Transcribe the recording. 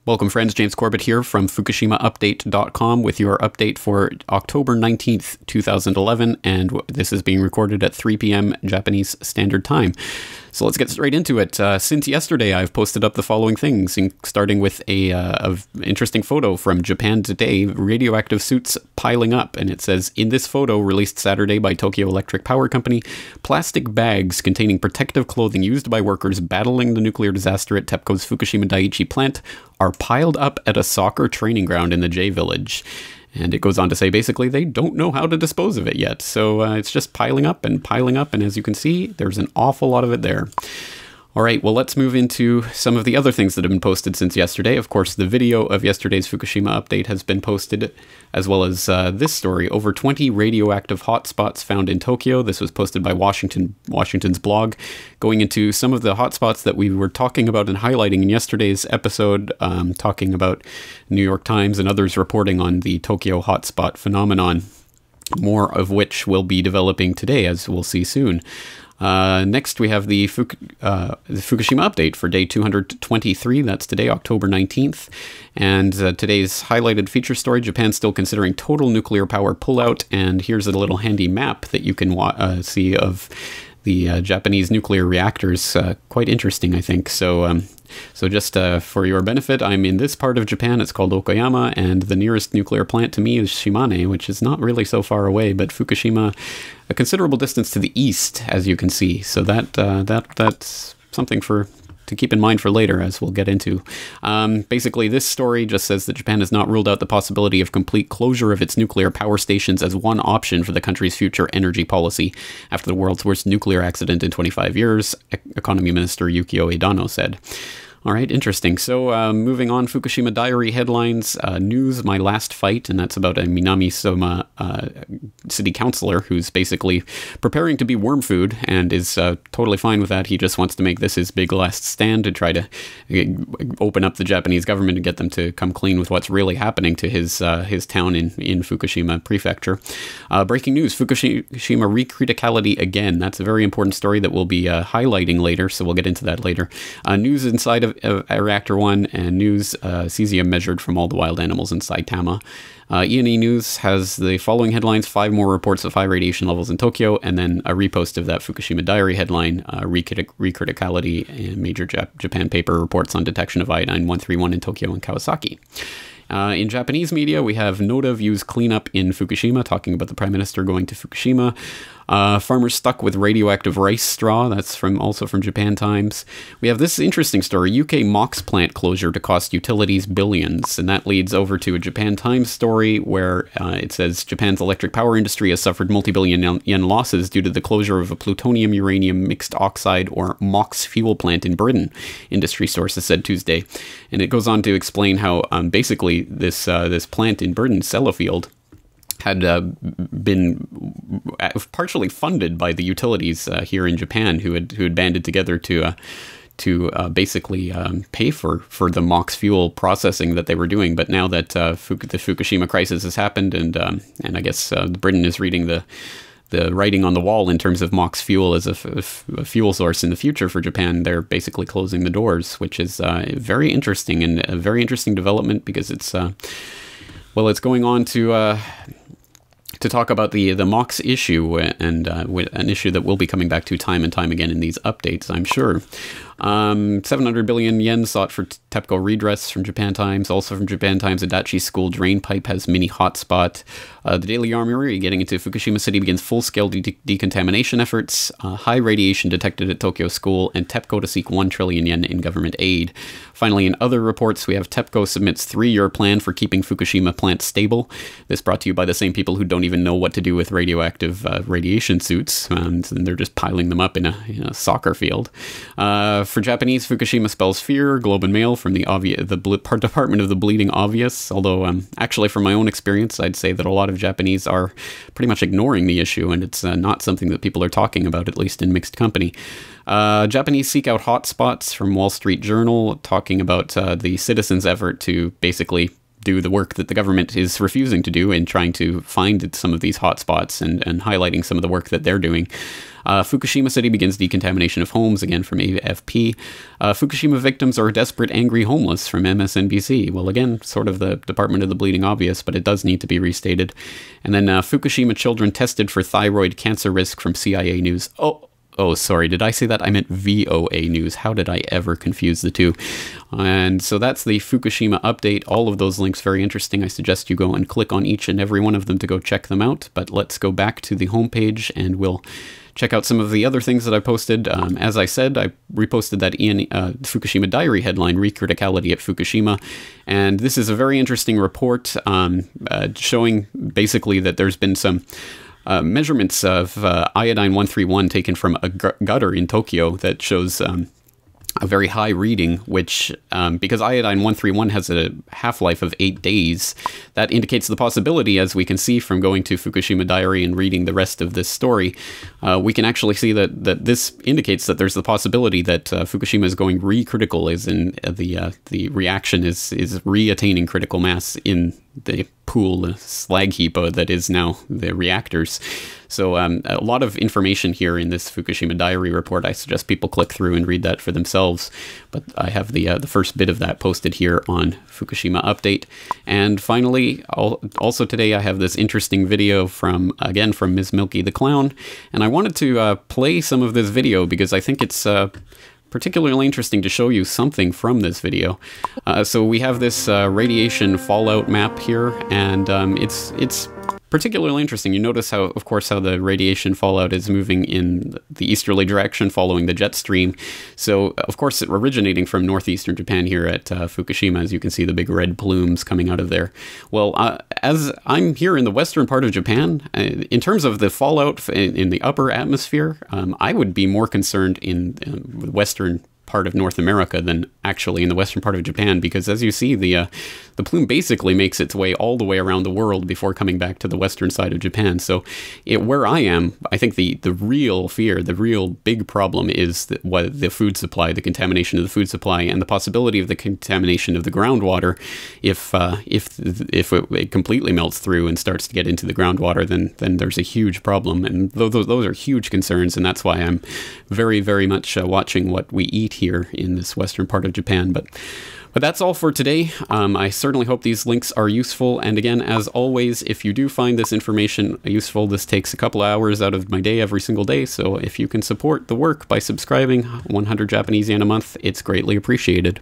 Welcome friends, James Corbett here from FukushimaUpdate.com with your update for October 19th, 2011, and this is being recorded at 3 p.m. Japanese Standard Time. So let's get straight into it. Since yesterday, I've posted up the following things, starting with a interesting photo from Japan Today, radioactive suits piling up, and it says, in this photo, released Saturday by Tokyo Electric Power Company, plastic bags containing protective clothing used by workers battling the nuclear disaster at TEPCO's Fukushima Daiichi plant are piled up at a soccer training ground in the J Village. And it goes on to say, basically, they don't know how to dispose of it yet. So it's just piling up, and as you can see, there's an awful lot of it there. All right, well, let's move into some of the other things that have been posted since yesterday. Of course, the video of yesterday's Fukushima update has been posted, as well as this story, over 20 radioactive hotspots found in Tokyo. This was posted by Washington's blog, going into some of the hotspots that we were talking about and highlighting in yesterday's episode, talking about New York Times and others reporting on the Tokyo hotspot phenomenon, more of which will be developing today, as we'll see soon. Next, we have the Fukushima update for day 223. That's today, October 19th. And today's highlighted feature story, Japan still considering total nuclear power pullout. And here's a little handy map that you can see of the Japanese nuclear reactors. Quite interesting, I think. So just for your benefit, I'm in this part of Japan. It's called Okayama, and the nearest nuclear plant to me is Shimane, which is not really so far away, but Fukushima, a considerable distance to the east, as you can see. So that's something to keep in mind for later, as we'll get into. Basically, this story just says that Japan has not ruled out the possibility of complete closure of its nuclear power stations as one option for the country's future energy policy after the world's worst nuclear accident in 25 years, Economy Minister Yukio Edano said. All right, interesting. So moving on, Fukushima Diary headlines, news, my last fight, and that's about a Minami-Soma city councilor who's basically preparing to be worm food and is totally fine with that. He just wants to make this his big last stand to try to open up the Japanese government and get them to come clean with what's really happening to his town in Fukushima Prefecture. Breaking news, Fukushima recriticality again. That's a very important story that we'll be highlighting later, so we'll get into that later. News inside of Reactor 1 and news, cesium measured from all the wild animals in Saitama. E&E News has the following headlines, 5 more reports of high radiation levels in Tokyo, and then a repost of that Fukushima Diary headline, recriticality, and major Japan paper reports on detection of iodine-131 in Tokyo and Kawasaki. In Japanese media, we have Noda views cleanup in Fukushima, talking about the Prime Minister going to Fukushima. Farmers stuck with radioactive rice straw. That's also from Japan Times. We have this interesting story, UK MOX plant closure to cost utilities billions. And that leads over to a Japan Times story where it says Japan's electric power industry has suffered multi-billion yen losses due to the closure of a plutonium-uranium mixed oxide or MOX fuel plant in Britain, industry sources said Tuesday. And it goes on to explain how basically this plant in Britain, Sellafield, had been partially funded by the utilities here in Japan, who had banded together to basically pay for the MOX fuel processing that they were doing. But now that the Fukushima crisis has happened, and I guess Britain is reading the writing on the wall in terms of MOX fuel as a fuel source in the future for Japan, they're basically closing the doors, which is very interesting, and a very interesting development, because it's it's going on to talk about the MOX issue, and an issue that we'll be coming back to time and time again in these updates, I'm sure. 700 billion yen sought for TEPCO redress from Japan Times. Also from Japan Times, Adachi school drain pipe has mini hotspot. The Daily Armory, getting into Fukushima City, begins full-scale decontamination efforts. High radiation detected at Tokyo school, and TEPCO to seek 1 trillion yen in government aid. Finally, in other reports, we have TEPCO submits 3-year plan for keeping Fukushima plant stable. This brought to you by the same people who don't even know what to do with radioactive radiation suits, and they're just piling them up in a soccer field. For Japanese, Fukushima spells fear. Globe and Mail from the Department of the Bleeding Obvious. Although, actually, from my own experience, I'd say that a lot of Japanese are pretty much ignoring the issue, and it's not something that people are talking about, at least in mixed company. Japanese seek out hotspots from Wall Street Journal, talking about the citizens' effort to basically do the work that the government is refusing to do in trying to find some of these hotspots and highlighting some of the work that they're doing. Fukushima City begins decontamination of homes, again from AFP. Fukushima victims are desperate, angry, homeless, from MSNBC. Well, again, sort of the Department of the Bleeding Obvious, but it does need to be restated. And then Fukushima children tested for thyroid cancer risk, from CIA News. Oh, sorry, did I say that? I meant VOA News. How did I ever confuse the two? And so that's the Fukushima update. All of those links very interesting. I suggest you go and click on each and every one of them to go check them out. But let's go back to the homepage and we'll check out some of the other things that I posted. As I said, I reposted that Fukushima Diary headline, Recriticality at Fukushima. And this is a very interesting report showing basically that there's been some measurements of iodine 131 taken from a gutter in Tokyo that shows a very high reading, which, because iodine 131 has a half-life of 8 days, that indicates the possibility, as we can see from going to Fukushima Diary and reading the rest of this story, we can actually see that this indicates that there's the possibility that Fukushima is going recritical, as in the reaction is re-attaining critical mass in the pool, slag heap that is now the reactors. So a lot of information here in this Fukushima Diary report. I suggest people click through and read that for themselves. But I have the first bit of that posted here on Fukushima Update. And finally, also today I have this interesting video from Ms. Milky the Clown. And I wanted to play some of this video because I think it's particularly interesting to show you something from this video. So we have this radiation fallout map here, and it's particularly interesting. You notice how, of course, how the radiation fallout is moving in the easterly direction following the jet stream. So, of course, it originating from northeastern Japan here at Fukushima, as you can see the big red plumes coming out of there. Well, as I'm here in the western part of Japan, in terms of the fallout in the upper atmosphere, I would be more concerned in the western part of North America than actually in the western part of Japan, because as you see, the plume basically makes its way all the way around the world before coming back to the western side of Japan. So where I am, I think the real fear, the real big problem is the food supply, the contamination of the food supply, and the possibility of the contamination of the groundwater. If it completely melts through and starts to get into the groundwater, then there's a huge problem. And those are huge concerns, and that's why I'm very, very much watching what we eat here in this western part of Japan. But that's all for today. I certainly hope these links are useful. And again, as always, if you do find this information useful, this takes a couple hours out of my day every single day. So if you can support the work by subscribing 100 Japanese yen a month, it's greatly appreciated.